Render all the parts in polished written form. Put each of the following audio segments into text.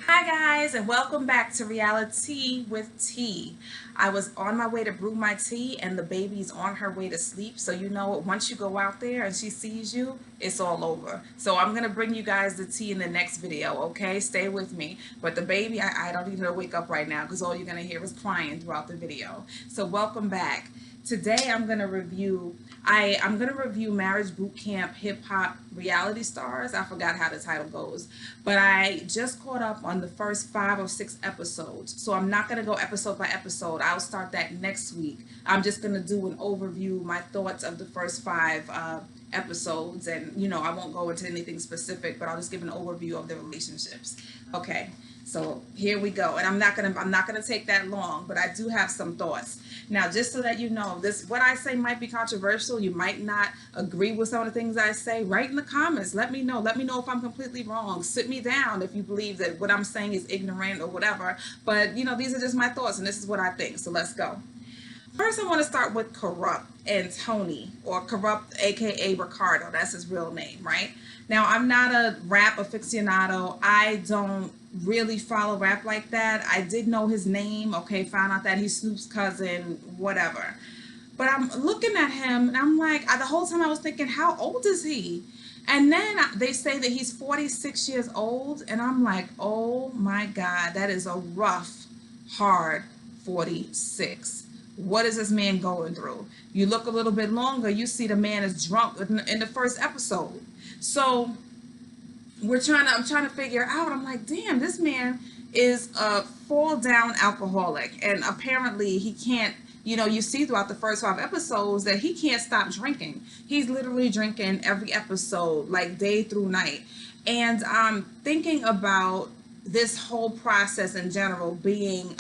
Hi guys, and welcome back to Reality with Tea. I was on my way to brew my tea and the baby's on her way to sleep. So you know once you go out there and she sees you, it's all over. So I'm going to bring you guys the tea in the next video, okay? Stay with me. But the baby, I don't need her to wake up right now because all you're going to hear is crying throughout the video. So welcome back. Today I'm gonna review Marriage Boot Camp Hip Hop Reality Stars. I forgot how the title goes, but I just caught up on the first 5 or 6 episodes. So I'm not gonna go episode by episode. I'll start that next week. I'm just gonna do an overview, my thoughts of the first five episodes, and I won't go into anything specific, but I'll just give an overview of the relationships. Okay. So here we go, and I'm not gonna take that long, but I do have some thoughts. Now, just so that you know, this what I say might be controversial. You might not agree with some of the things I say. Write in the comments. Let me know. Let me know if I'm completely wrong. Sit me down if you believe that what I'm saying is ignorant or whatever. But these are just my thoughts, and this is what I think. So let's go. First, I want to start with Kurupt and Tony, or Kurupt, aka Ricardo. That's his real name, right? Now, I'm not a rap aficionado. I don't really follow rap like that. I did know his name, okay, found out that he's Snoop's cousin, whatever. But I'm looking at him and I'm like, the whole time I was thinking, how old is he? And then they say that he's 46 years old, and I'm like, oh my God, that is a rough, hard 46. What is this man going through? You look a little bit longer, you see the man is drunk in the first episode. So I'm trying to figure out. I'm like, damn, this man is a fall down alcoholic, and apparently he can't. You see throughout the first 5 episodes that he can't stop drinking. He's literally drinking every episode, like day through night. And I'm thinking about this whole process in general being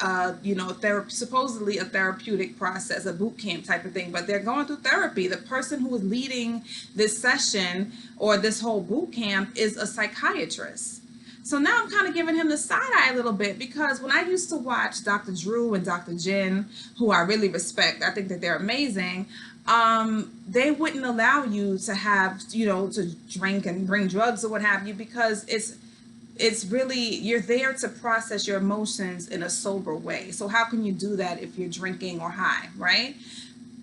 supposedly a therapeutic process, a boot camp type of thing, but they're going through therapy. The person who is leading this session or this whole boot camp is a psychiatrist. So now I'm kind of giving him the side eye a little bit, because when I used to watch Dr. Drew and Dr. Jen, who I really respect, I think that they're amazing, they wouldn't allow you to have, to drink and bring drugs or what have you, because it's really, you're there to process your emotions in a sober way. So how can you do that if you're drinking or high, right?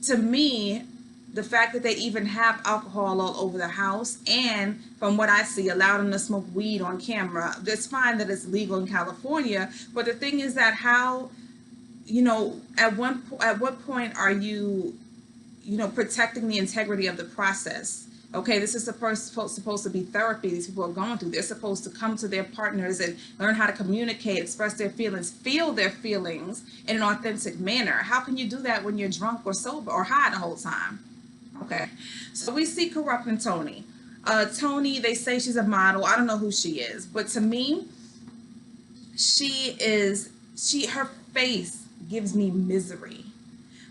To me, the fact that they even have alcohol all over the house, and from what I see, allow them to smoke weed on camera. It's fine that it's legal in California, but the thing is that how, at what point are you, protecting the integrity of the process? Okay, this is supposed to be therapy. These people are going through. They're supposed to come to their partners and learn how to communicate, express their feelings, feel their feelings in an authentic manner. How can you do that when you're drunk or sober or high the whole time? Okay, so we see Kurupt and Tony. Tony, they say she's a model. I don't know who she is, but to me, her face gives me misery.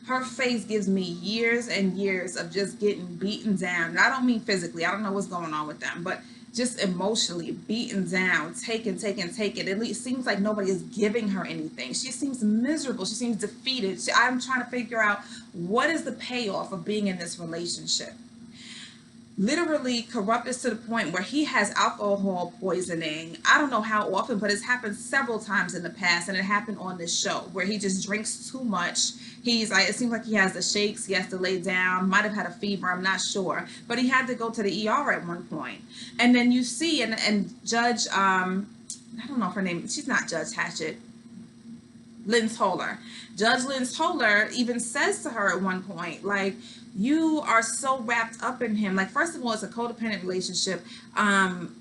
Her face gives me years and years of just getting beaten down. And I don't mean physically. I don't know what's going on with them, but just emotionally beaten down, taken. At least it seems like nobody is giving her anything. She seems miserable. She seems defeated. I'm trying to figure out, what is the payoff of being in this relationship? Literally, Kurupt is to the point where he has alcohol poisoning. I don't know how often, but it's happened several times in the past, and it happened on this show where he just drinks too much. He's like, it seems like he has the shakes. He has to lay down. Might have had a fever. I'm not sure, but he had to go to the ER at one point. And then you see, and Judge, I don't know if her name. She's not Judge Hatchett. Lynn Toller. Judge Lynn Toller even says to her at one point, like, you are so wrapped up in him. Like, first of all, it's a codependent relationship.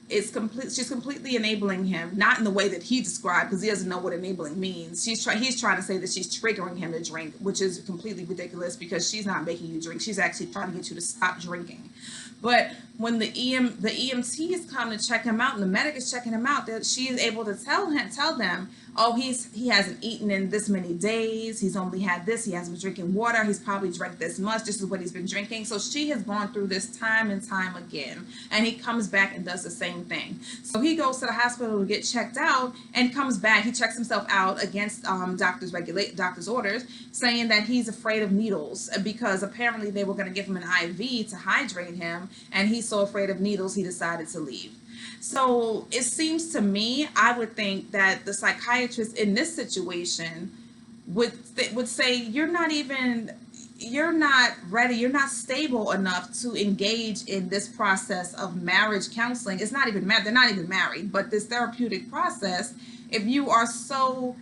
She's completely enabling him, not in the way that he described, because he doesn't know what enabling means. He's trying to say that she's triggering him to drink, which is completely ridiculous, because she's not making you drink. She's actually trying to get you to stop drinking. But when the EMTs come to check him out, and the medic is checking him out, that she is able to tell them, oh, he hasn't eaten in this many days. He's only had this. He hasn't been drinking water. He's probably drank this much. This is what he's been drinking. So she has gone through this time and time again. And he comes back and does the same thing. So he goes to the hospital to get checked out and comes back. He checks himself out against doctor's orders, saying that he's afraid of needles, because apparently they were going to give him an IV to hydrate him. And he so afraid of needles, he decided to leave. So it seems to me, I would think that the psychiatrist in this situation would say you're not ready, you're not stable enough to engage in this process of marriage counseling. It's not even they're not even married, but this therapeutic process, if you're so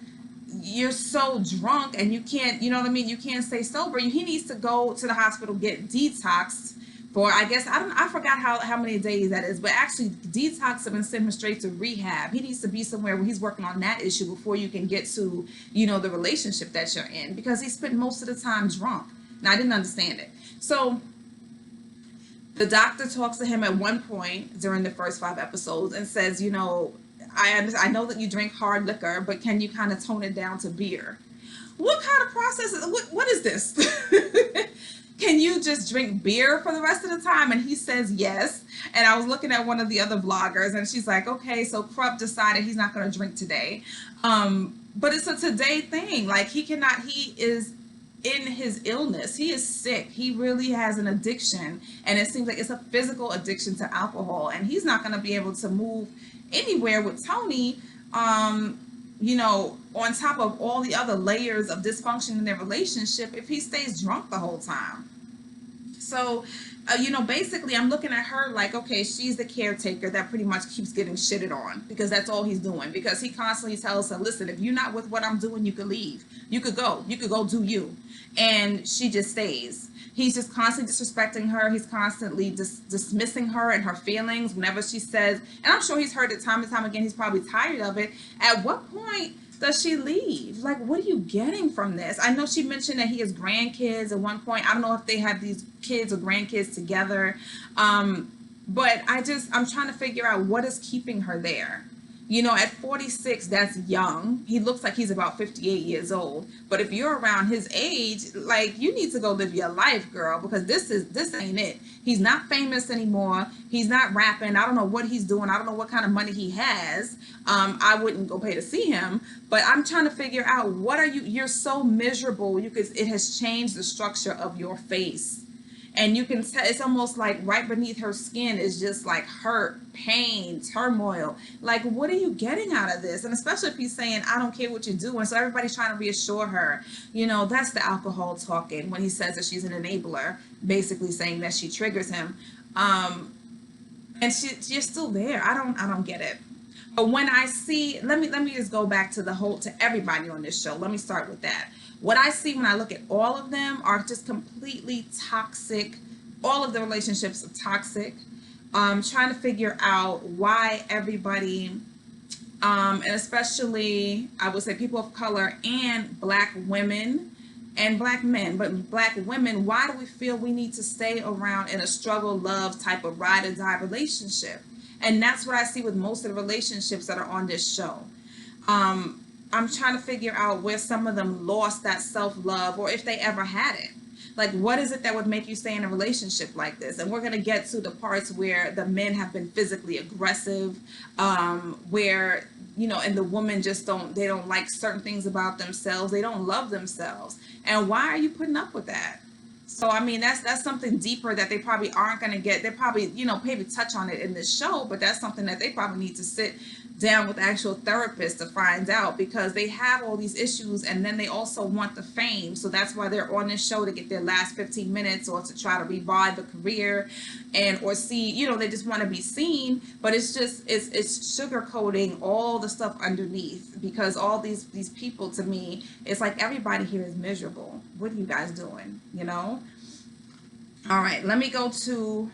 drunk and you can't, you know what I mean, you can't stay sober, he needs to go to the hospital, get detoxed for, I guess, I forgot how many days that is, but actually detox him and send him straight to rehab. He needs to be somewhere where he's working on that issue before you can get to, the relationship that you're in, because he spent most of the time drunk. And I didn't understand it. So the doctor talks to him at one point during the first 5 episodes and says, I know that you drink hard liquor, but can you kind of tone it down to beer? What kind of process what is this? Can you just drink beer for the rest of the time? And he says yes. And I was looking at one of the other vloggers, and she's like, okay, so Kurupt decided he's not going to drink today. But it's a today thing. Like, he is in his illness. He is sick. He really has an addiction. And it seems like it's a physical addiction to alcohol. And he's not going to be able to move anywhere with Tony, on top of all the other layers of dysfunction in their relationship if he stays drunk the whole time. So, basically I'm looking at her like, okay, she's the caretaker that pretty much keeps getting shitted on, because that's all he's doing, because he constantly tells her, listen, if you're not with what I'm doing, you could leave. You could go do you. And she just stays. He's just constantly disrespecting her. He's constantly dismissing her and her feelings whenever she says, and I'm sure he's heard it time and time again, he's probably tired of it. At what point does she leave? Like, what are you getting from this? I know she mentioned that he has grandkids at one point. I don't know if they have these kids or grandkids together. But I'm trying to figure out what is keeping her there. At 46, that's young. He looks like he's about 58 years old. But if you're around his age, like, you need to go live your life, girl, because this ain't it. He's not famous anymore. He's not rapping. I don't know what he's doing. I don't know what kind of money he has. I wouldn't go pay to see him. But I'm trying to figure out, you're so miserable. It has changed the structure of your face. And you can tell, it's almost like right beneath her skin is just like hurt, pain, turmoil. Like, what are you getting out of this? And especially if he's saying, I don't care what you're doing. So everybody's trying to reassure her. That's the alcohol talking when he says that she's an enabler, basically saying that she triggers him. And you're still there. I don't get it. But when I see, let me just go back to everybody on this show. Let me start with that. What I see when I look at all of them are just completely toxic. All of the relationships are toxic. Trying to figure out why everybody, and especially, I would say, people of color and Black women and Black men, but Black women, why do we feel we need to stay around in a struggle, love type of ride or die relationship? And that's what I see with most of the relationships that are on this show. I'm trying to figure out where some of them lost that self-love, or if they ever had it. Like, what is it that would make you stay in a relationship like this? And we're going to get to the parts where the men have been physically aggressive, where, and the women just they don't like certain things about themselves. They don't love themselves. And why are you putting up with that? So, I mean, that's something deeper that they probably aren't going to get. They probably, maybe touch on it in this show, but that's something that they probably need to sit down with actual therapists to find out, because they have all these issues, and then they also want the fame. So that's why they're on this show, to get their last 15 minutes or to try to revive a career, or see, they just want to be seen. But it's sugarcoating all the stuff underneath, because all these people, to me, it's like everybody here is miserable. What are you guys doing? All right, let me go to,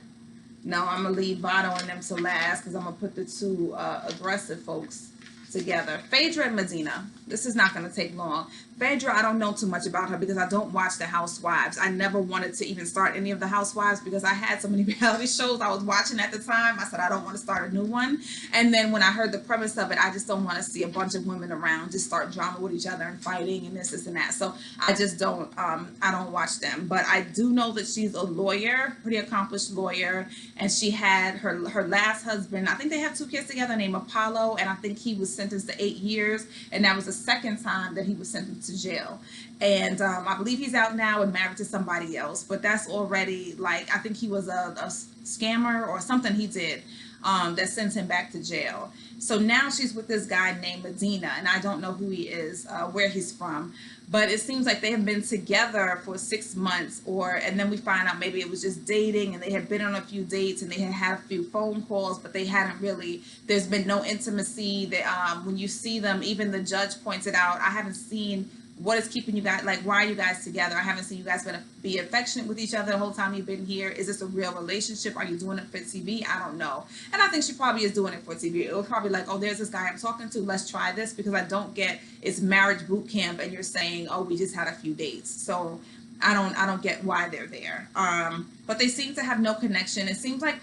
no, I'm going to leave Vado and them to last, because I'm going to put the two aggressive folks together. Phaedra and Medina. This is not going to take long. Phaedra, I don't know too much about her because I don't watch the Housewives. I never wanted to even start any of the Housewives because I had so many reality shows I was watching at the time. I said, I don't want to start a new one. And then when I heard the premise of it, I just don't want to see a bunch of women around just start drama with each other and fighting and this and that. So I just don't, I don't watch them. But I do know that she's a lawyer, pretty accomplished lawyer. And she had her last husband, I think they have 2 kids together named Apollo. And I think he was sentenced to 8 years, and that was the second time that he was sentenced to jail. And I believe he's out now and married to somebody else, but that's already, like, I think he was a scammer or something he did that sends him back to jail. So now she's with this guy named Medina, and I don't know who he is, where he's from, but it seems like they have been together for 6 months, and then we find out maybe it was just dating, and they had been on a few dates, and they had had a few phone calls, but they hadn't really, there's been no intimacy. They, when you see them, even the judge pointed out, I haven't seen what is keeping you guys, like, why are you guys together? I haven't seen you guys be affectionate with each other the whole time you've been here. Is this a real relationship? Are you doing it for TV? I don't know. And I think she probably is doing it for TV. It was probably like, oh, there's this guy I'm talking to, let's try this, because I don't get, it's marriage boot camp and you're saying, oh, we just had a few dates. So I don't get why they're there. But they seem to have no connection. It seems like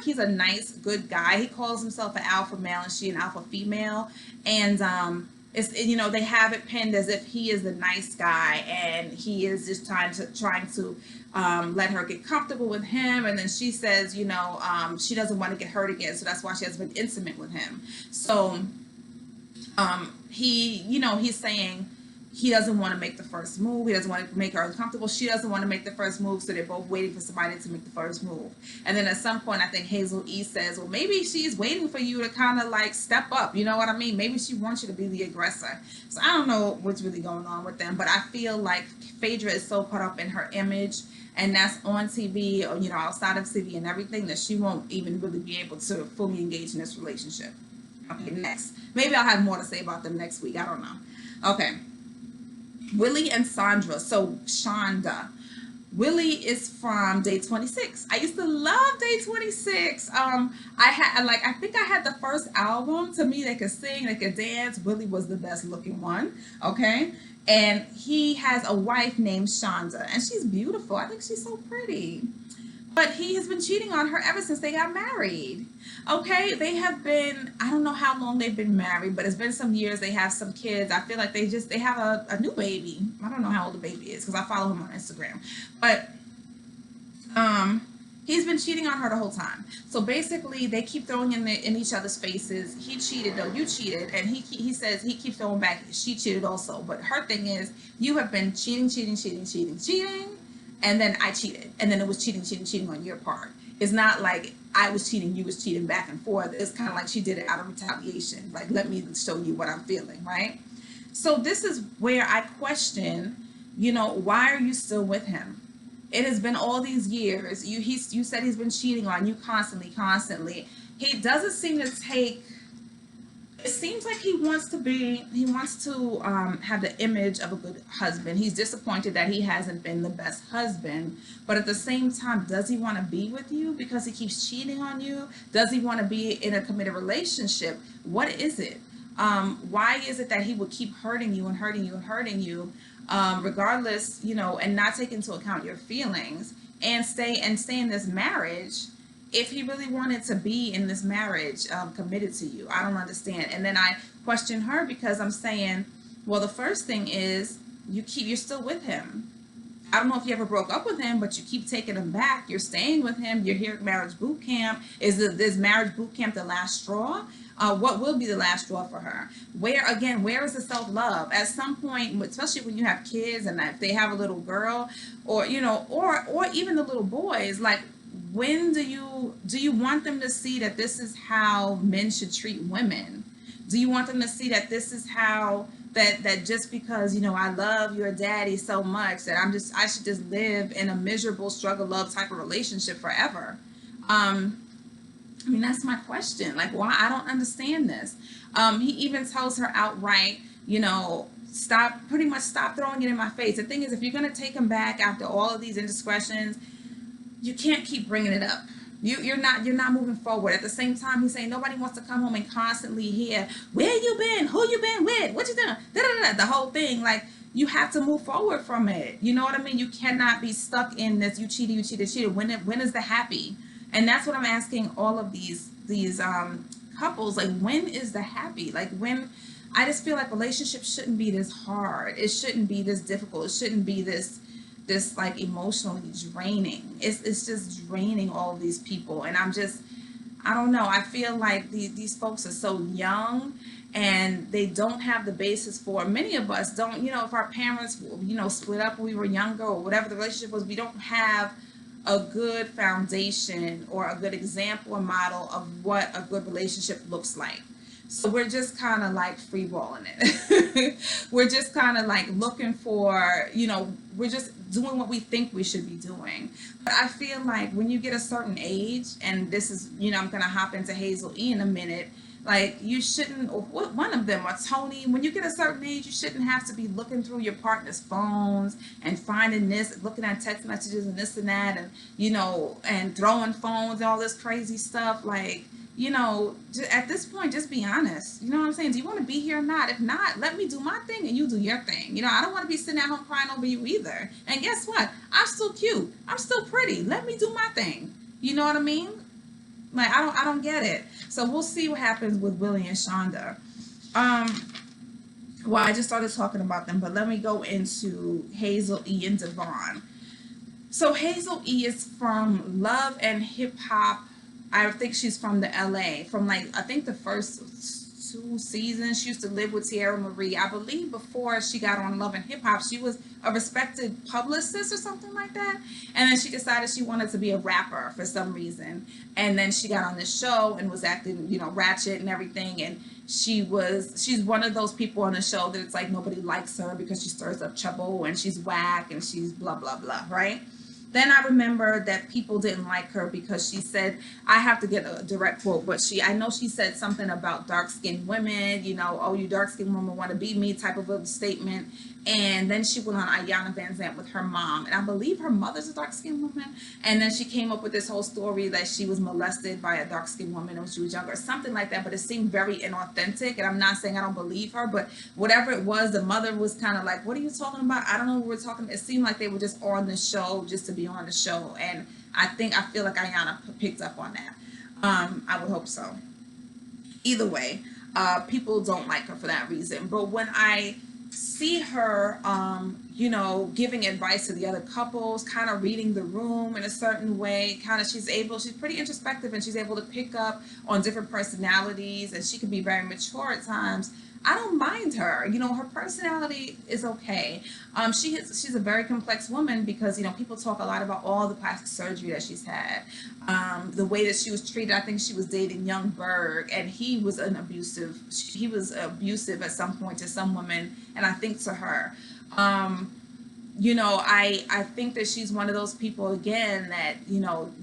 he's a nice, good guy. He calls himself an alpha male and she an alpha female. And it's, you know, they have it pinned as if he is the nice guy and he is just trying to let her get comfortable with him. And then she says, you know, she doesn't want to get hurt again, so that's why she hasn't been intimate with him. So he, you know, he's saying he doesn't want to make the first move. He doesn't want to make her uncomfortable. She doesn't want to make the first move, so they're both waiting for somebody to make the first move. And then at some point, I think Hazel-E says, well, maybe she's waiting for you to kind of like step up. You know what I mean? Maybe she wants you to be the aggressor. So I don't know what's really going on with them, but I feel like Phaedra is so caught up in her image, and that's on TV or, you know, outside of TV and everything, that she won't even really be able to fully engage in this relationship. Okay, next. Maybe I'll have more to say about them next week. I don't know. Okay. Willie and Shonda. So Shonda. Willie is from Day 26. I used to love Day 26. I think I had the first album. To me, they could sing, they could dance. Willie was the best looking one. Okay. And he has a wife named Shonda, and she's beautiful. I think she's so pretty. But he has been cheating on her ever since they got married. Okay, they have been, I don't know how long they've been married, but it's been some years. They have some kids. I feel like they have a new baby. I don't know how old the baby is because I follow him on Instagram. But he's been cheating on her the whole time. So basically, they keep throwing in each other's faces. He cheated, though. You cheated. And he says he keeps throwing back, she cheated also. But her thing is, you have been cheating. And then I cheated. And then it was cheating on your part. It's not like I was cheating, you was cheating back and forth. It's kind of like she did it out of retaliation. Like, let me show you what I'm feeling, right? So this is where I question, you know, why are you still with him? It has been all these years. You said he's been cheating on you constantly. He doesn't seem to take, it seems like he wants to have the image of a good husband. He's disappointed that he hasn't been the best husband, but at the same time, does he want to be with you because he keeps cheating on you? Does he want to be in a committed relationship? What is it? Why is it that he would keep hurting you, regardless, you know, and not take into account your feelings and stay in this marriage? If he really wanted to be in this marriage, committed to you, I don't understand. And then I question her because I'm saying, well, the first thing is you're still with him. I don't know if you ever broke up with him, but you keep taking him back. You're staying with him. You're here at marriage boot camp. Is this marriage boot camp the last straw? What will be the last straw for her? Where is the self-love? At some point, especially when you have kids and if they have a little girl, or, you know, or even the little boys, like, when do you want them to see that this is how men should treat women? Do you want them to see that this is how that just because, you know, I love your daddy so much that I should just live in a miserable struggle love type of relationship forever? I mean, that's my question. Like, why? I don't understand this. He even tells her outright, you know, pretty much stop throwing it in my face. The thing is, if you're going to take him back after all of these indiscretions, you can't keep bringing it up. You're not moving forward. At the same time, he's saying nobody wants to come home and constantly hear, where you been, who you been with, what you doing, the whole thing. Like, you have to move forward from it. You know what I mean? You cannot be stuck in this. You cheated. When is the happy? And that's what I'm asking all of these couples. Like, when is the happy? Like, when? I just feel like relationships shouldn't be this hard. It shouldn't be this difficult. It shouldn't be this like emotionally draining. It's just draining all of these people. And I don't know. I feel like these folks are so young and they don't have the basis for, many of us don't, if our parents, split up when we were younger or whatever the relationship was, we don't have a good foundation or a good example or model of what a good relationship looks like. So we're just kind of like freeballing it. We're just kind of like looking for, we're just doing what we think we should be doing. But I feel like when you get a certain age, and this is, I'm going to hop into Hazel-E in a minute, like you shouldn't, or one of them, or Tony, when you get a certain age, you shouldn't have to be looking through your partner's phones and finding this, looking at text messages and this and that, and, and throwing phones and all this crazy stuff. Like, at this point, just be honest. You know what I'm saying? Do you want to be here or not? If not, let me do my thing and you do your thing. I don't want to be sitting at home crying over you either. And guess what? I'm still cute. I'm still pretty. Let me do my thing. You know what I mean? Like, I don't get it. So we'll see what happens with Willie and Shonda. Well, I just started talking about them, but let me go into Hazel-E and Devon. So Hazel-E is from Love and Hip Hop. I think she's from the LA, from I think the first 2 seasons. She used to live with Tahiry. I believe before she got on Love and Hip Hop, she was a respected publicist or something like that. And then she decided she wanted to be a rapper for some reason. And then she got on this show and was acting, ratchet and everything. And she's one of those people on the show that it's like nobody likes her because she stirs up trouble and she's whack and she's blah, blah, blah, right? Then I remember that people didn't like her because she said, I have to get a direct quote, but I know she said something about dark-skinned women, oh, you dark-skinned women want to be me type of a statement. And then she went on Ayanna Van Zant with her mom. And I believe her mother's a dark-skinned woman. And then she came up with this whole story that she was molested by a dark-skinned woman when she was younger, or something like that. But it seemed very inauthentic. And I'm not saying I don't believe her, but whatever it was, the mother was kind of like, what are you talking about? I don't know what we're talking about. It seemed like they were just on the show just to be on the show. And I feel like Ayanna picked up on that. I would hope so. Either way, people don't like her for that reason. But when I see her, giving advice to the other couples, kind of reading the room in a certain way, she's pretty introspective and she's able to pick up on different personalities and she can be very mature at times. I don't mind her. Her personality is okay. She's a very complex woman because, people talk a lot about all the plastic surgery that she's had. The way that she was treated. I think she was dating Young Berg and he was abusive at some point to some women, and I think to her. I think that she's one of those people, again, that,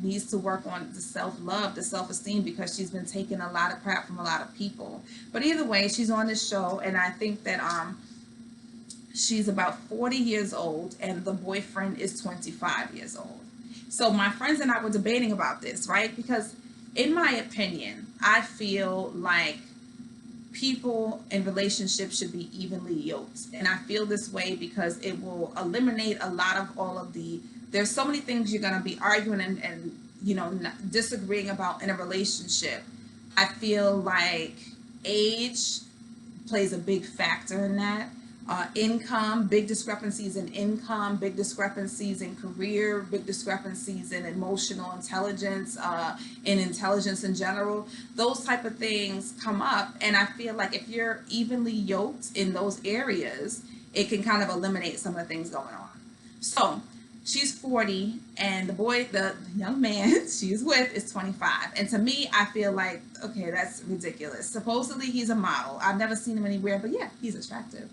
needs to work on the self-love, the self-esteem, because she's been taking a lot of crap from a lot of people. But either way, she's on this show, and I think that she's about 40 years old, and the boyfriend is 25 years old. So my friends and I were debating about this, right? Because in my opinion, I feel like people in relationships should be evenly yoked. And I feel this way because it will eliminate a lot of there's so many things you're going to be arguing and disagreeing about in a relationship. I feel like age plays a big factor in that. Income, big discrepancies in income, big discrepancies in career, big discrepancies in emotional intelligence, in intelligence in general. Those type of things come up, and I feel like if you're evenly yoked in those areas, it can kind of eliminate some of the things going on. So she's 40, and the young man she's with is 25. And to me, I feel like, okay, that's ridiculous. Supposedly he's a model. I've never seen him anywhere, but yeah, he's attractive.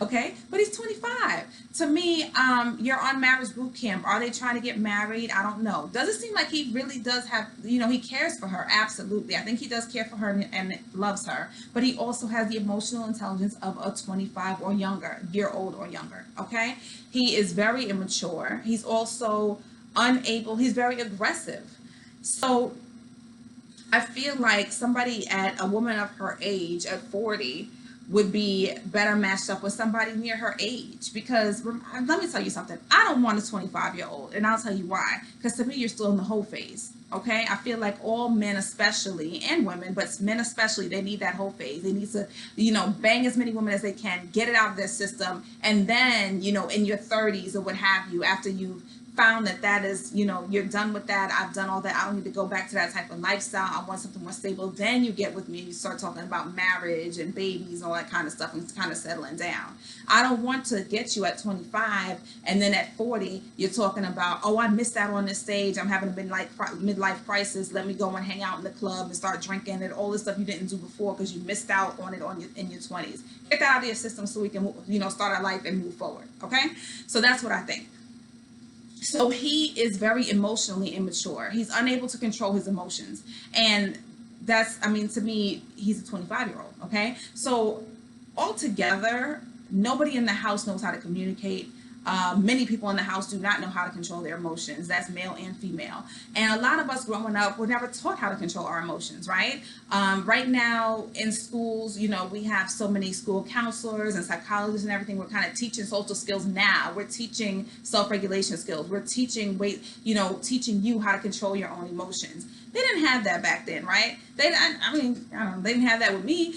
Okay, but he's 25. To me, you're on marriage boot camp. Are they trying to get married? I don't know. Does it seem like he really does have, he cares for her? Absolutely. I think he does care for her and loves her, but he also has the emotional intelligence of a 25 or younger, year old or younger. Okay, he is very immature. He's also he's very aggressive. So I feel like a woman of her age at 40 would be better matched up with somebody near her age, because let me tell you something. I don't want a 25-year-old, and I'll tell you why. Because to me, you're still in the whole phase. Okay, I feel like all men especially, and women, but men especially, they need that whole phase. They need to, bang as many women as they can, get it out of their system, and then, in your 30s or what have you, after you've found that is, you're done with that. I've done all that. I don't need to go back to that type of lifestyle. I want something more stable. Then you get with me and you start talking about marriage and babies and all that kind of stuff and kind of settling down. I don't want to get you at 25 and then at 40 you're talking about, oh, I missed out on this stage. I'm having a midlife crisis. Let me go and hang out in the club and start drinking and all this stuff you didn't do before because you missed out on it in your 20s. Get that out of your system so we can, start our life and move forward. Okay, so that's what I think. So he is very emotionally immature. He's unable to control his emotions. And that's, to me, he's a 25-year-old, okay? So altogether, nobody in the house knows how to communicate. Many people in the house do not know how to control their emotions. That's male and female. And a lot of us growing up were never taught how to control our emotions, right? Right now in schools, we have so many school counselors and psychologists and everything. We're kind of teaching social skills now. We're teaching self-regulation skills. We're teaching teaching you how to control your own emotions. They didn't have that back then, right? They didn't have that with me.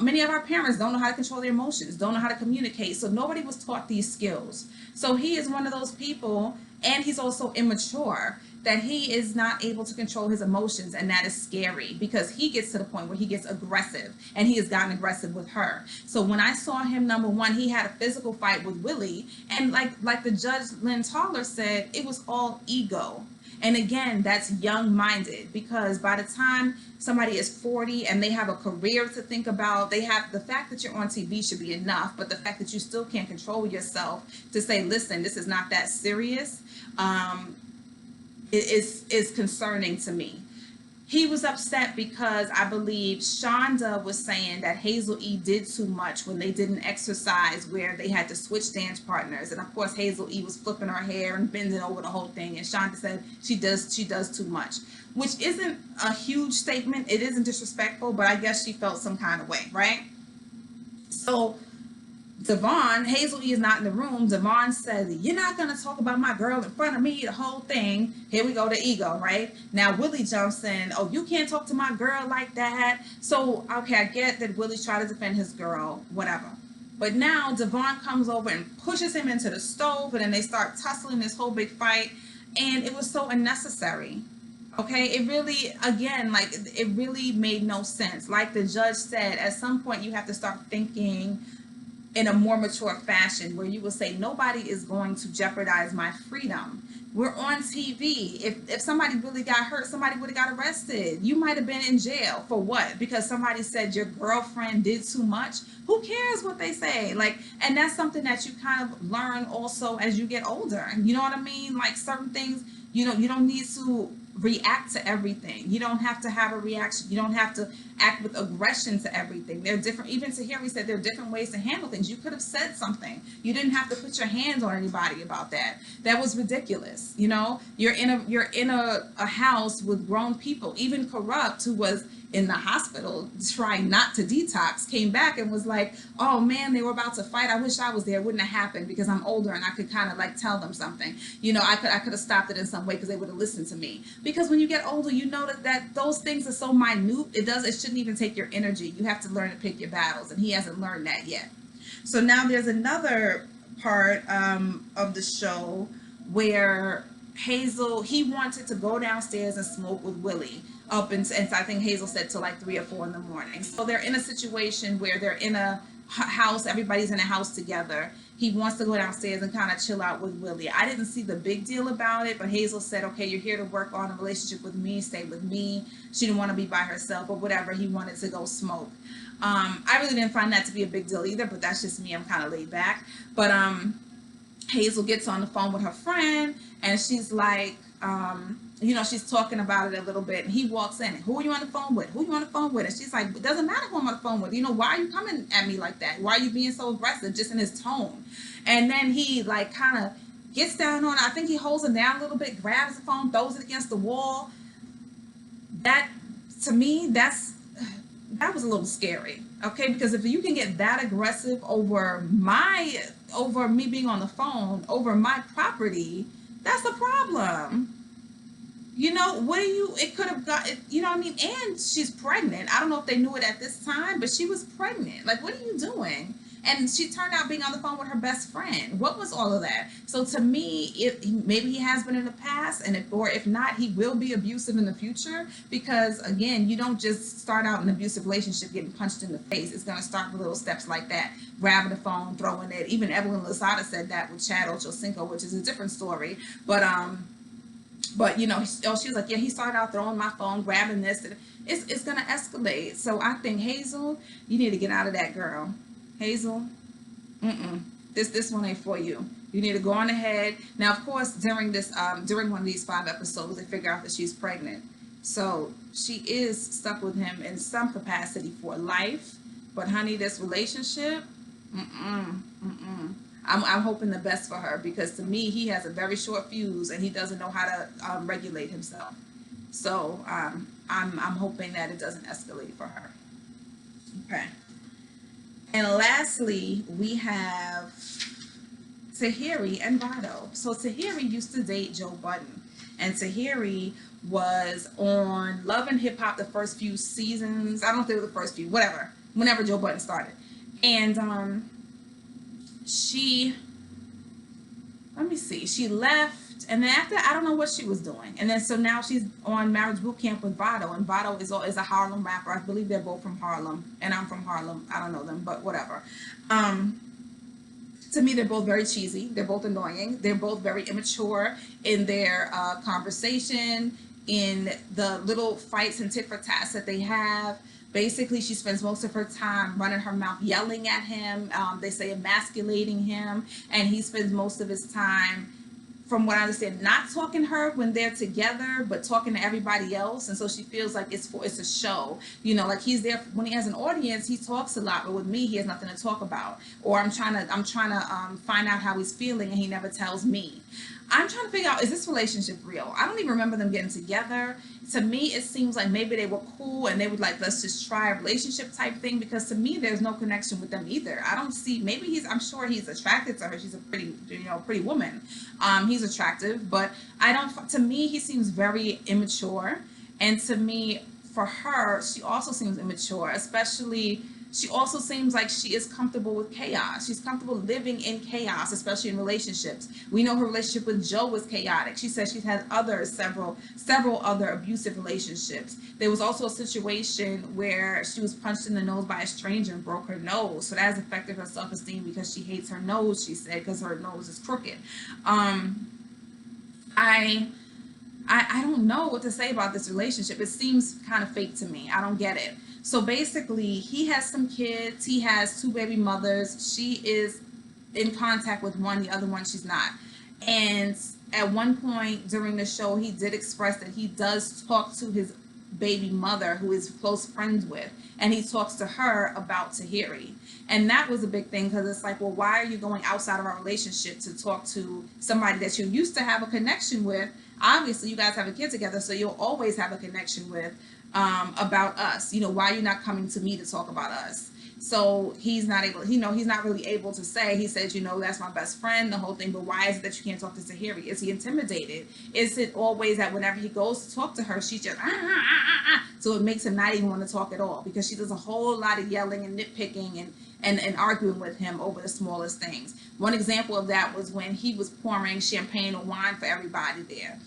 Many of our parents don't know how to control their emotions, don't know how to communicate. So nobody was taught these skills. So he is one of those people, and he's also immature, that he is not able to control his emotions, and that is scary because he gets to the point where he gets aggressive, and he has gotten aggressive with her. So when I saw him, number one, he had a physical fight with Willie, and like the judge Lynn Toller said, it was all ego. And again, that's young-minded, because by the time somebody is 40 and they have a career to think about, the fact that you're on TV should be enough, but the fact that you still can't control yourself to say, listen, this is not that serious, is concerning to me. He was upset because I believe Shonda was saying that Hazel-E did too much when they didn't exercise, where they had to switch dance partners. And of course, Hazel-E was flipping her hair and bending over the whole thing. And Shonda said she does too much, which isn't a huge statement. It isn't disrespectful, but I guess she felt some kind of way, right? So Devon, Hazel-E is not in the room. Devon says, you're not going to talk about my girl in front of me, the whole thing. Here we go to ego, right? Now Willie jumps in, oh, you can't talk to my girl like that. So, okay, I get that Willie's trying to defend his girl, whatever. But now Devon comes over and pushes him into the stove, and then they start tussling, this whole big fight. And it was so unnecessary. Okay, it really, again, it really made no sense. Like the judge said, at some point you have to start thinking in a more mature fashion, where you will say, nobody is going to jeopardize my freedom. We're on TV. If somebody really got hurt, somebody would have got arrested. You might have been in jail for what? Because somebody said your girlfriend did too much. Who cares what they say? And that's something that you kind of learn also as you get older. You know what I mean? Like certain things, you don't need to react to everything. You don't have to have a reaction. You don't have to act with aggression to everything. They're different. Even Tahiry said there are different ways to handle things. You could have said something. You didn't have to put your hands on anybody about that. That was ridiculous. You're in a house with grown people. Even Kurupt, who was in the hospital trying not to detox, came back and was like, oh man, they were about to fight. I wish I was there. It wouldn't have happened because I'm older and I could kind of tell them something. I could have stopped it in some way because they would have listened to me. Because when you get older, you know that those things are so minute. It shouldn't even take your energy. You have to learn to pick your battles, and he hasn't learned that yet. So now there's another part of the show where he wanted to go downstairs and smoke with Willie and I think Hazel said till 3 or 4 in the morning. So they're in a situation where they're in a house, everybody's in a house together. He wants to go downstairs and kind of chill out with Willie. I didn't see the big deal about it, but Hazel said, okay, you're here to work on a relationship with me, stay with me. She didn't want to be by herself or whatever. He wanted to go smoke. I really didn't find that to be a big deal either, but that's just me. I'm kind of laid back. But Hazel gets on the phone with her friend, and she's like, she's talking about it a little bit, and he walks in. Who are you on the phone with? Who are you on the phone with? And she's like, it doesn't matter who I'm on the phone with. Why are you coming at me like that? Why are you being so aggressive, just in his tone? And then he kind of gets down on, I think he holds him down a little bit, grabs the phone, throws it against the wall. That, to me, that was a little scary. Okay, because if you can get that aggressive over me being on the phone, over my property, that's a problem. It could have got, and she's pregnant. I don't know if they knew it at this time, but she was pregnant. What are you doing? and she turned out being on the phone with her best friend. What was all of that? So to me, maybe he has been in the past, and if not, he will be abusive in the future, because again, you don't just start out in an abusive relationship getting punched in the face. It's going to start with little steps like that, grabbing the phone, throwing it. Even Evelyn Lozada said that with Chad Ochocinco, which is a different story. But you know, she was like, yeah, he started out throwing my phone, grabbing this, and it's gonna escalate. So I think, Hazel, you need to get out of that, girl. Hazel, this one ain't for you. You need to go on ahead. Now, of course, during one of these 5 episodes, they figure out that she's pregnant. So she is stuck with him in some capacity for life. But honey, this relationship, I'm hoping the best for her, because to me, he has a very short fuse and he doesn't know how to regulate himself. So I'm hoping that it doesn't escalate for her. Okay. And lastly, we have Tahiry and Vado. So Tahiry used to date Joe Budden, and Tahiry was on Love and Hip Hop the first few seasons. I don't think it was the first few, whatever, whenever Joe Budden started. And she left, and then after, I don't know what she was doing, and then so now she's on Marriage Bootcamp with Vado, and Vado is a Harlem rapper. I believe they're both from Harlem, and I'm from Harlem. I don't know them, but whatever. To me, they're both very cheesy. They're both annoying. They're both very immature in their conversation, in the little fights and tit for tats that they have. Basically, she spends most of her time running her mouth, yelling at him. They say emasculating him, and he spends most of his time, from what I understand, not talking to her when they're together, but talking to everybody else. And so she feels like it's a show. You know, like he's there when he has an audience, he talks a lot, but with me, he has nothing to talk about. Or I'm trying to find out how he's feeling, and he never tells me. I'm trying to figure out, is this relationship real? I don't even remember them getting together. To me, it seems like maybe they were cool and they would like, let's just try a relationship type thing, because to me, there's no connection with them either. I don't see, I'm sure he's attracted to her. She's a pretty woman. He's attractive, but to me, he seems very immature. And to me, for her, she also seems immature, especially. She also seems like she is comfortable with chaos. She's comfortable living in chaos, especially in relationships. We know her relationship with Joe was chaotic. She said she's had several other abusive relationships. There was also a situation where she was punched in the nose by a stranger and broke her nose. So that has affected her self-esteem, because she hates her nose, she said, because her nose is crooked. I don't know what to say about this relationship. It seems kind of fake to me. I don't get it. So basically, he has some kids. He has 2 baby mothers. She is in contact with one, the other one she's not. And at one point during the show, he did express that he does talk to his baby mother, who is close friends with, and he talks to her about Tahiry. And that was a big thing, because it's like, well, why are you going outside of our relationship to talk to somebody that you used to have a connection with? Obviously, you guys have a kid together, so you'll always have a connection with, about us. You know, why are you not coming to me to talk about us? So he's not really able to say. He says, that's my best friend, the whole thing, but why is it that you can't talk to Tahiry? Is he intimidated? Is it always that whenever he goes to talk to her, she's just so it makes him not even want to talk at all, because she does a whole lot of yelling and nitpicking and arguing with him over the smallest things. One example of that was when he was pouring champagne or wine for everybody there,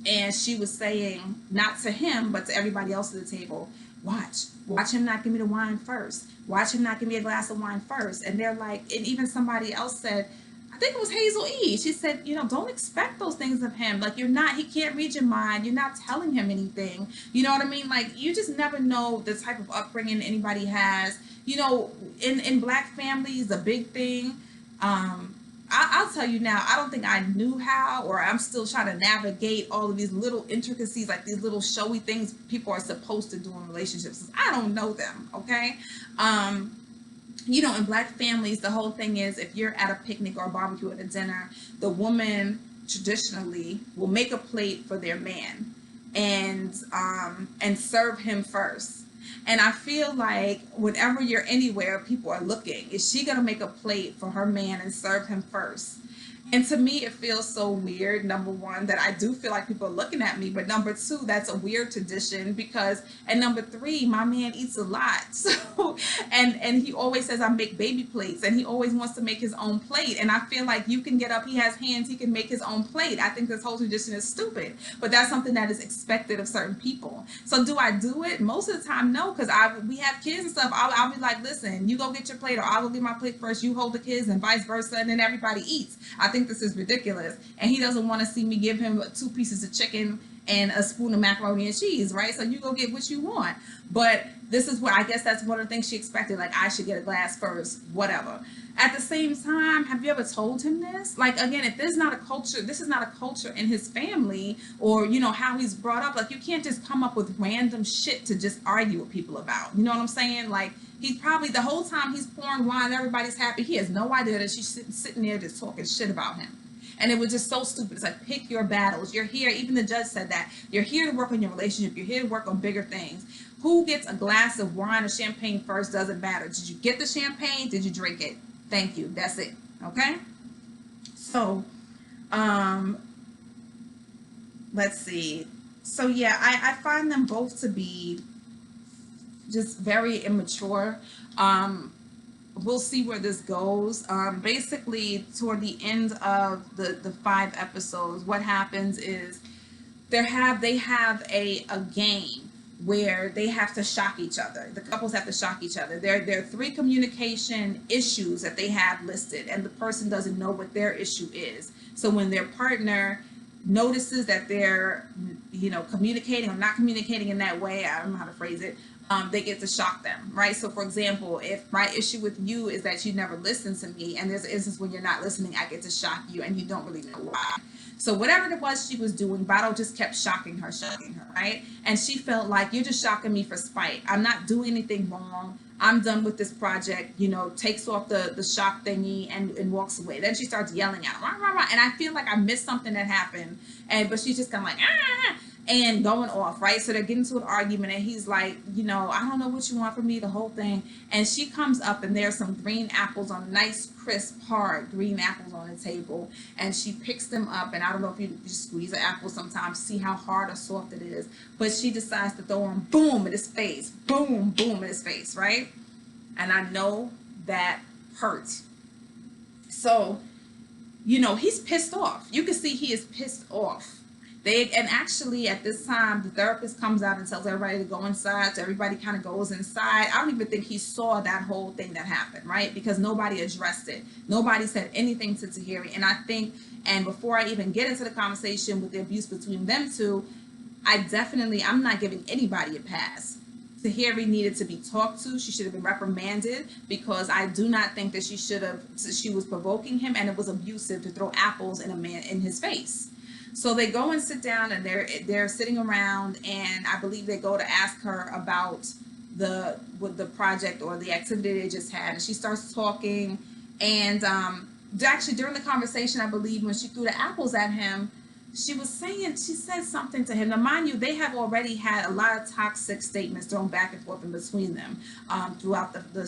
and she was saying, not to him, but to everybody else at the table, watch him not give me the wine first. Watch him not give me a glass of wine first. And they're like, and even somebody else said, I think it was Hazel-E. She said, don't expect those things of him. Like, he can't read your mind. You're not telling him anything. You know what I mean? Like, you just never know the type of upbringing anybody has. In Black families, a big thing. I'll tell you now, I don't think I knew how, or I'm still trying to navigate all of these little intricacies, like these little showy things people are supposed to do in relationships. I don't know them, okay? In Black families, the whole thing is, if you're at a picnic or a barbecue at a dinner, the woman traditionally will make a plate for their man and serve him first. And I feel like whenever you're anywhere, people are looking. Is she going to make a plate for her man and serve him first? And to me, it feels so weird, number one, that I do feel like people are looking at me. But number two, that's a weird tradition because, and number three, my man eats a lot. So, and he always says I make baby plates and he always wants to make his own plate. And I feel like you can get up, he has hands, he can make his own plate. I think this whole tradition is stupid, but that's something that is expected of certain people. So do I do it? Most of the time, no, because we have kids and stuff. I'll be like, listen, you go get your plate or I'll go get my plate first, you hold the kids and vice versa. And then everybody eats. I think this is ridiculous, and he doesn't want to see me give him 2 pieces of chicken and a spoon of macaroni and cheese, right? So you go get what you want. But this is where I guess that's one of the things she expected, like I should get a glass first, whatever. At the same time, have you ever told him this? Like, again, if there's not a culture, this is not a culture in his family or, you know, how he's brought up. Like, you can't just come up with random shit to just argue with people about. You know what I'm saying? Like, he's probably, the whole time he's pouring wine, everybody's happy. He has no idea that she's sitting there just talking shit about him. And it was just so stupid. It's like, pick your battles. You're here. Even the judge said that. You're here to work on your relationship. You're here to work on bigger things. Who gets a glass of wine or champagne first doesn't matter. Did you get the champagne? Did you drink it? Thank you. That's it. Okay? So, let's see. So, yeah, I find them both to be just very immature. We'll see where this goes. Basically, toward the end of the 5 episodes, what happens is they have a game where they have to shock each other. The couples have to shock each other. There are 3 communication issues that they have listed, and the person doesn't know what their issue is. So when their partner notices that they're, you know, communicating or not communicating in that way, I don't know how to phrase it, they get to shock them, right? So for example, if my issue with you is that you never listen to me, and there's an instance when you're not listening, I get to shock you and you don't really know why. So whatever it was she was doing, Vado just kept shocking her, right? And she felt like, you're just shocking me for spite. I'm not doing anything wrong. I'm done with this project, you know, takes off the shock thingy and walks away. Then she starts yelling at him, rah, rah, rah. And I feel like I missed something that happened. But she's just kind of like, ah, and going off, right? So they're getting into an argument and he's like, you know, I don't know what you want from me, the whole thing. And she comes up and there's some green apples on, nice, crisp, hard green apples on the table. And she picks them up. And I don't know if you squeeze an apple sometimes, see how hard or soft it is. But she decides to throw them, boom, in his face. Boom, boom, in his face, right? And I know that hurt. So, you know, he's pissed off. You can see he is pissed off. And actually at this time, the therapist comes out and tells everybody to go inside. So everybody kind of goes inside. I don't even think he saw that whole thing that happened, right? Because nobody addressed it. Nobody said anything to Tahiry. And I think, and before I even get into the conversation with the abuse between them two, I'm not giving anybody a pass. Tahiry needed to be talked to. She should have been reprimanded because I do not think that she was provoking him, and it was abusive to throw apples in his face. So they go and sit down and they're sitting around, and I believe they go to ask her about the project or the activity they just had, and she starts talking. And actually during the conversation, I believe when she threw the apples at him, she said something to him. Now, mind you, they have already had a lot of toxic statements thrown back and forth in between them throughout the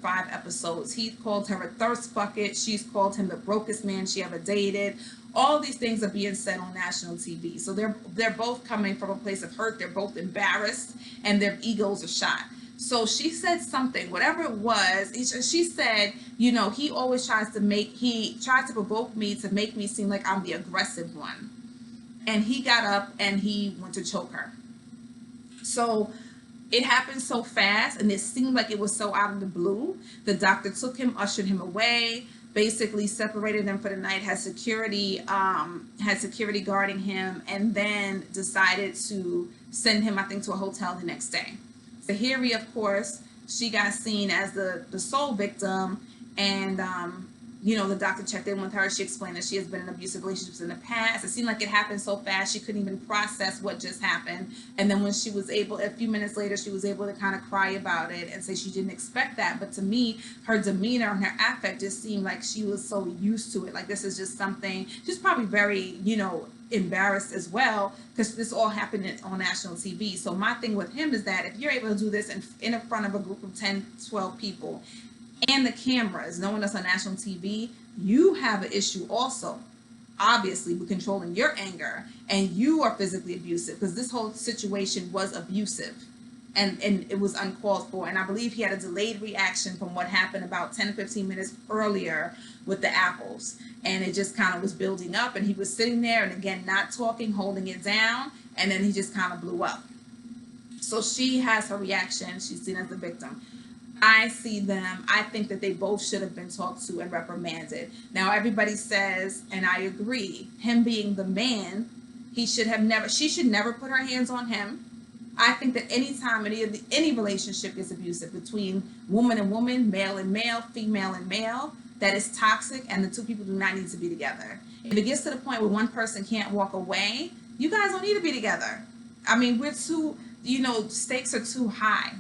5 episodes. He called her a thirst bucket. She's called him the brokest man she ever dated. All these things are being said on national TV. So they're both coming from a place of hurt. They're both embarrassed, and their egos are shot. So she said something, whatever it was. She said, you know, he tried to provoke me to make me seem like I'm the aggressive one. And he got up and he went to choke her. So it happened so fast, and it seemed like it was so out of the blue. The doctor took him, ushered him away, basically separated him for the night, had security guarding him, and then decided to send him, I think, to a hotel the next day. Tahiry, of course, she got seen as the sole victim, and you know, the doctor checked in with her. She explained that she has been in abusive relationships in the past. It seemed like it happened so fast she couldn't even process what just happened. And then when she was able, a few minutes later, she was able to kind of cry about it and say she didn't expect that. But to me, her demeanor and her affect just seemed like she was so used to it. Like, this is just something, she's probably very, you know, embarrassed as well, because this all happened on national TV. So my thing with him is that if you're able to do this in front of a group of 10, 12 people, and the cameras, knowing us on national TV, you have an issue also. obviously with controlling your anger, and you are physically abusive, because this whole situation was abusive. And it was uncalled for. And I believe he had a delayed reaction from what happened about 10 to 15 minutes earlier with the apples. And it just kind of was building up, and he was sitting there and again, not talking, holding it down. And then he just kind of blew up. So she has her reaction. She's seen as the victim. I see them. I think that they both should have been talked to and reprimanded. Now, everybody says, and I agree, him being the man, she should never put her hands on him. I think that anytime any relationship is abusive between woman and woman, male and male, female and male, that is toxic, and the two people do not need to be together. If it gets to the point where one person can't walk away, you guys don't need to be together. I mean, we're too, stakes are too high.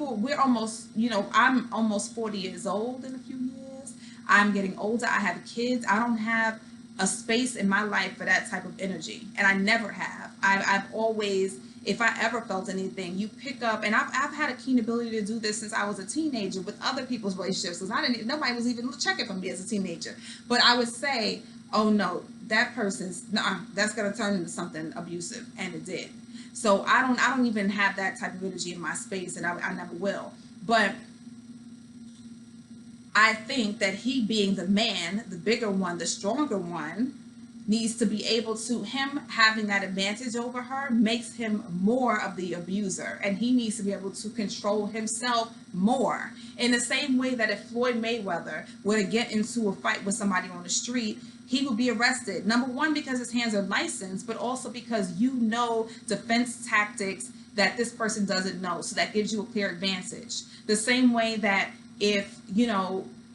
We're almost, I'm almost 40 years old in a few years. I'm getting older. I have kids. I don't have a space in my life for that type of energy, and I never have. I've always, if I ever felt anything, you pick up, and I've had a keen ability to do this since I was a teenager with other people's relationships, because nobody was even checking for me as a teenager. But I would say, oh no, that's going to turn into something abusive, and it did. So I don't even have that type of energy in my space, and I never will. But I think that he being the man, the bigger one, the stronger one, needs to be able to, him having that advantage over her makes him more of the abuser, and he needs to be able to control himself more. In the same way that if Floyd Mayweather were to get into a fight with somebody on the street, he would be arrested. Number one, because his hands are licensed, but also because defense tactics that this person doesn't know. So that gives you a clear advantage. The same way that if,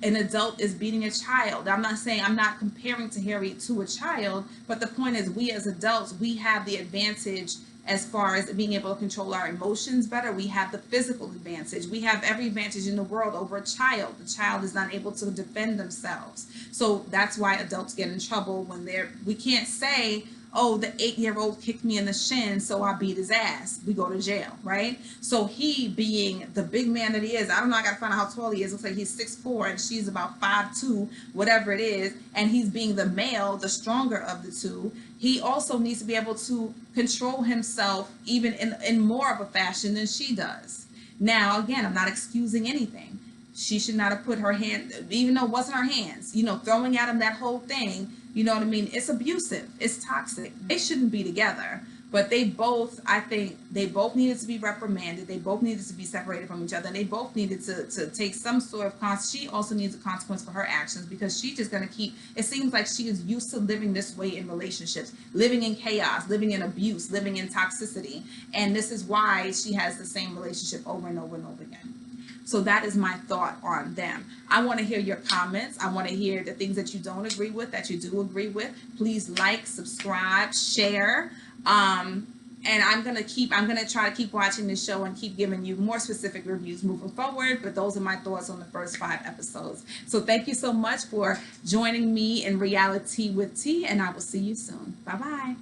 an adult is beating a child. I'm not comparing Tahiry to a child, but the point is we as adults, we have the advantage as far as being able to control our emotions better. We have the physical advantage. We have every advantage in the world over a child. The child is not able to defend themselves. So that's why adults get in trouble when we can't say, oh, the 8-year-old kicked me in the shin, so I beat his ass. We go to jail, right? So he being the big man that he is, I don't know, I gotta find out how tall he is. Looks like he's 6'4", and she's about 5'2", whatever it is, and he's being the male, the stronger of the two. He also needs to be able to control himself even in more of a fashion than she does. Now, again, I'm not excusing anything. She should not have put her hand, even though it wasn't her hands, throwing at him that whole thing. You know what I mean? It's abusive. It's toxic. They shouldn't be together. But I think they both needed to be reprimanded. They both needed to be separated from each other. And they both needed to take some sort of consequence. She also needs a consequence for her actions, because she's just going to it seems like she is used to living this way in relationships, living in chaos, living in abuse, living in toxicity. And this is why she has the same relationship over and over and over again. So that is my thought on them. I want to hear your comments. I want to hear the things that you don't agree with, that you do agree with. Please like, subscribe, share. And I'm going to try to keep watching this show and keep giving you more specific reviews moving forward. But those are my thoughts on the first 5 episodes. So thank you so much for joining me in Reality with T, and I will see you soon. Bye-bye.